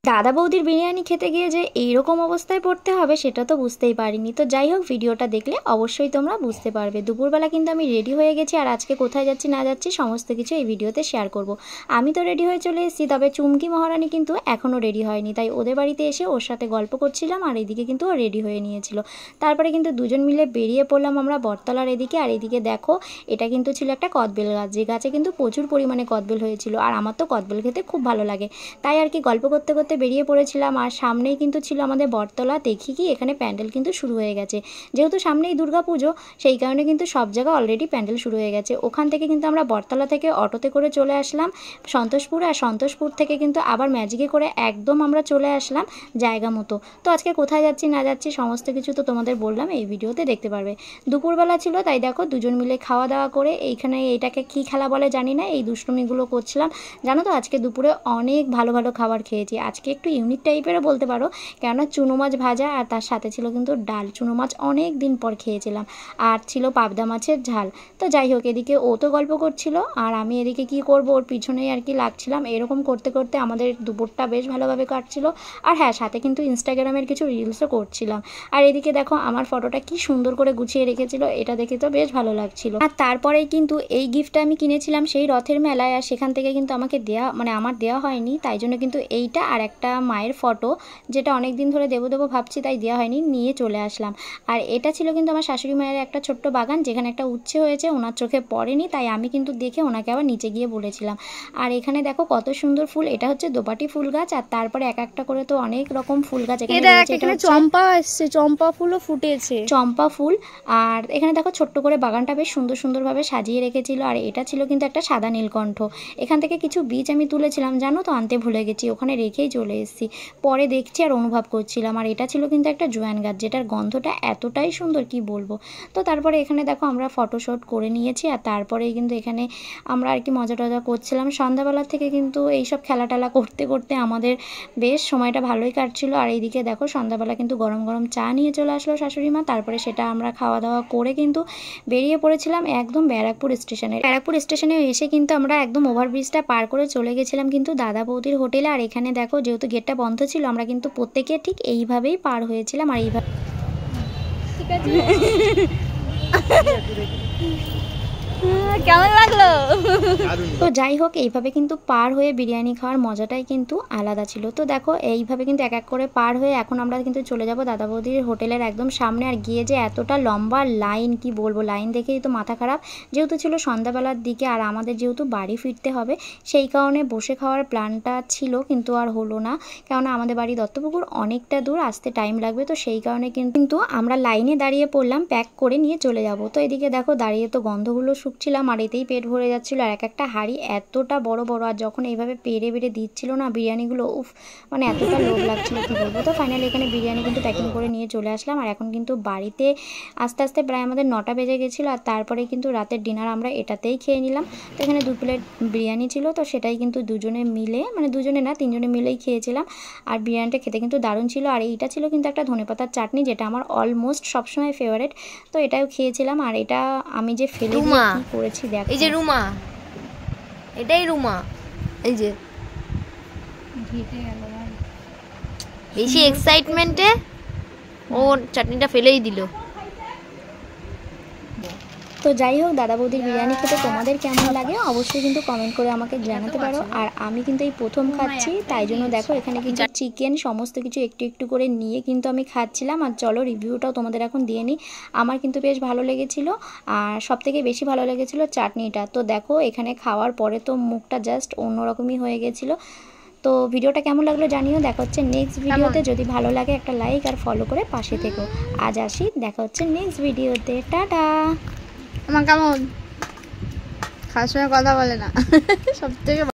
দাদা বৌদির বিরিয়ানি খেতে গিয়ে যে এইরকম অবস্থায় পড়তে হবে সেটা তো বুঝতেই পারিনি। তো যাই হোক, ভিডিওটা দেখলে অবশ্যই তোমরা বুঝতে পারবে। দুপুরবেলা কিন্তু আমি রেডি হয়ে গেছি, আর আজকে কোথায় যাচ্ছি না যাচ্ছি সমস্ত কিছু এই ভিডিওতে শেয়ার করব। আমি তো রেডি হয়ে চলে এসেছি, তবে চুমকি মহারানী কিন্তু এখনও রেডি হয়নি, তাই ওদের বাড়িতে এসে ওর সাথে গল্প করছিলাম, আর এদিকে কিন্তু ও রেডি হয়ে নিয়েছিল। তারপরে কিন্তু দুজন মিলে বেরিয়ে পড়লাম আমরা বটতলার এদিকে। আর এদিকে দেখো, এটা কিন্তু ছিল একটা কদবেল গাছ, যে গাছে কিন্তু প্রচুর পরিমাণে কদবেল হয়েছিল, আর আমার তো কদবেল খেতে খুব ভালো লাগে, তাই আর কি গল্প করতে করতে বেরিয়ে পড়েছিলাম। আর সামনেই কিন্তু ছিল আমাদের বটতলা। দেখি কি এখানে প্যান্ডেল কিন্তু শুরু হয়ে গেছে, যেহেতু সামনেই দুর্গাপুজো সেই কারণে কিন্তু সব জায়গায় অলরেডি প্যান্ডেল শুরু হয়ে গেছে। ওখান থেকে কিন্তু আমরা বটতলা থেকে অটোতে করে চলে আসলাম সন্তোষপুর, আর সন্তোষপুর থেকে কিন্তু আবার ম্যাজিকে করে একদম আমরা চলে আসলাম জায়গা মতো। তো আজকে কোথায় যাচ্ছি না যাচ্ছি সমস্ত কিছু তো তোমাদের বললাম, এই ভিডিওতে দেখতে পারবে। দুপুরবেলা ছিল, তাই দেখো দুজন মিলে খাওয়া দাওয়া করে এইখানে এইটাকে কি খেলা বলে জানি না, এই দুষ্টুমিগুলো করছিলাম। জানো তো আজকে দুপুরে অনেক ভালো ভালো খাবার খেয়েছি, আজকে একটু ইউনিক টাইপেরও বলতে পারো, কেননা চুনো মাছ ভাজা আর তার সাথে ছিল কিন্তু ডাল। চুনো মাছ অনেক দিন পর খেয়েছিলাম, আর ছিল পাবদা মাছের ঝাল। তো যাই হোক, এদিকে ও তো গল্প করছিল আর আমি এদিকে কি করব ওর পিছনেই আর কি লাগছিলাম। এরকম করতে করতে আমাদের দুপুরটা বেশ ভালোভাবে কাটছিল। আর হ্যাঁ, সাথে কিন্তু ইনস্টাগ্রামের কিছু রিলসও করছিলাম। আর এদিকে দেখো আমার ফটোটা কি সুন্দর করে গুছিয়ে রেখেছিল, এটা দেখে তো বেশ ভালো লাগছিল। আর তারপরেই কিন্তু এই গিফটটা আমি কিনেছিলাম সেই রথের মেলায়, আর সেখান থেকে কিন্তু আমাকে দেওয়া আমার দেওয়া হয়নি, তাই জন্য কিন্তু এইটা আর একটা মায়ের ফটো, যেটা অনেক দিন ধরে দেবো দেবো ভাবছি, তাই দেওয়া হয়নি, নিয়ে চলে আসলাম। আর এটা ছিল কিন্তু আমার শাশুড়ি মায়ের একটা ছোট্ট বাগান, যেখানে একটা উচ্ছে হয়েছে, ওনার চোখে পড়েনি, তাই আমি কিন্তু দেখে ওনাকে আবার নিচে গিয়ে বলেছিলাম। আর এখানে দেখো কত সুন্দর ফুল, এটা হচ্ছে দোপাটি ফুল গাছ, আর তারপরে এক একটা করে তো অনেক রকম ফুল গাছ এখানে চম্পা এসছে, চম্পা ফুলও ফুটেছে, চম্পা ফুল। আর এখানে দেখো ছোট্ট করে বাগানটা বেশ সুন্দর সুন্দরভাবে সাজিয়ে রেখেছিল। আর এটা ছিল কিন্তু একটা সাদা নীলকণ্ঠ। এখান থেকে কিছু বীজ আমি তুলেছিলাম, জানো তো আনতে ভুলে গেছি, ওখানে রেখেই চলে এসেছি, পরে দেখছি আর অনুভব করছিলাম। আর এটা ছিল কিন্তু একটা জোয়ান গাছ, যেটার গন্ধটা এতটাই সুন্দর কি বলবো। তো তারপরে এখানে দেখো আমরা ফটোশ্যুট করে নিয়েছি, আর তারপরেই কিন্তু এখানে আমরা আর কি মজা টজা করছিলাম। সন্ধ্যাবেলার থেকে কিন্তু এইসব খেলা টেলা করতে করতে আমাদের বেশ সময়টা ভালোই কাটছিল। আর এইদিকে দেখো সন্ধ্যাবেলা কিন্তু গরম গরম চা নিয়ে চলে আসলো শাশুড়ি মা, তারপরে সেটা আমরা খাওয়া দাওয়া করে কিন্তু বেরিয়ে পড়েছিলাম একদম ব্যারাকপুর স্টেশনে। ব্যারাকপুর স্টেশনে এসে কিন্তু আমরা একদম ওভারব্রিজটা পার করে চলে গেছিলাম কিন্তু দাদা বৌদির হোটেলে। আর এখানে দেখো যেহেতু গেটটা বন্ধ ছিল, আমরা কিন্তু প্রত্যেকে ঠিক এইভাবেই পার হয়েছিলাম। আর এইভাবে ঠিক আছে কেমন লাগলো? তো যাই হোক, এইভাবে কিন্তু পার হয়ে বিরিয়ানি খাওয়ার মজাটাই কিন্তু আলাদা ছিল। তো দেখো এইভাবে কিন্তু এক এক করে পার হয়ে এখন আমরা কিন্তু চলে যাব দাদা বৌদির হোটেলের একদম সামনে। আর গিয়ে যে এতটা লম্বা লাইন, কি বলবো, লাইন দেখেই তো মাথা খারাপ, যেহেতু ছিল সন্ধ্যাবেলার দিকে, আর আমাদের যেহেতু বাড়ি ফিরতে হবে সেই কারণে বসে খাওয়ার প্ল্যানটা ছিল, কিন্তু আর হলো না, কেননা আমাদের বাড়ি দত্তপুকুর অনেকটা দূর, আসতে টাইম লাগবে। তো সেই কারণে কিন্তু আমরা লাইনে দাঁড়িয়ে পড়লাম প্যাক করে নিয়ে চলে যাব। তো এদিকে দেখো দাঁড়িয়ে তো গন্ধগুলো শুকছিলাম, আর এতেই পেট ভরে যাচ্ছিল। আর এক একটা হাঁড়ি এতটা বড় বড়, আর যখন এইভাবে পেরে বেড়ে দিচ্ছিল না বিরিয়ানিগুলো, উফ, মানে এতটা লোভ লাগছিল কি বলবো। তো ফাইনালি এখানে বিরিয়ানি কিন্তু প্যাকিং করে নিয়ে চলে আসলাম। আর এখন কিন্তু বাড়িতে আস্তে আস্তে প্রায় আমাদের 9টা বেজে গেছিলো। আর তারপরে কিন্তু রাতের ডিনার আমরা এটাতেই খেয়ে নিলাম। তো এখানে 2 প্লেট বিরিয়ানি ছিল, তো সেটাই কিন্তু দুজনে মিলে, মানে দুজনে না 3জনে মিলেই খেয়েছিলাম। আর বিরিয়ানিটা খেতে কিন্তু দারুণ ছিল। আর এইটা ছিল কিন্তু একটা ধনেপাতার চাটনি, যেটা আমার অলমোস্ট সবসময় ফেভারিট, তো এটাও খেয়েছিলাম। আর এটা আমি যে ফেলে দিয়ে কি করেছি দেখো, এই যে রুমা, এটাই রুমা, এই যে বেশি এক্সাইটমেন্টে ও চাটনিটা ফেলেই দিল। তো যাই হোক, দাদা বৌদির বিরিয়ানি খেতে তোমাদের কেমন লাগে অবশ্যই কিন্তু কমেন্ট করে আমাকে জানাতে পারো। আর আমি কিন্তু এই প্রথম খাচ্ছি, তাই জন্য দেখো এখানে কিন্তু চিকেন সমস্ত কিছু একটু একটু করে নিয়ে কিন্তু আমি খাচ্ছিলাম। আর চলো রিভিউটাও তোমাদের এখন দিয়ে নিই। আমার কিন্তু বেশ ভালো লেগেছিল, আর সবথেকে বেশি ভালো লেগেছিল চাটনিটা। তো দেখো এখানে খাওয়ার পরে তো মুখটা জাস্ট অন্যরকমই হয়ে গেছিলো। তো ভিডিওটা কেমন লাগলো জানিও। দেখা হচ্ছে নেক্সট ভিডিওতে, যদি ভালো লাগে একটা লাইক আর ফলো করে পাশে থেকো। আজ আসি, দেখা হচ্ছে নেক্সট ভিডিওতে, টাটা। আমার কেমন খাওয়ার সময় কথা বলে না সব থেকে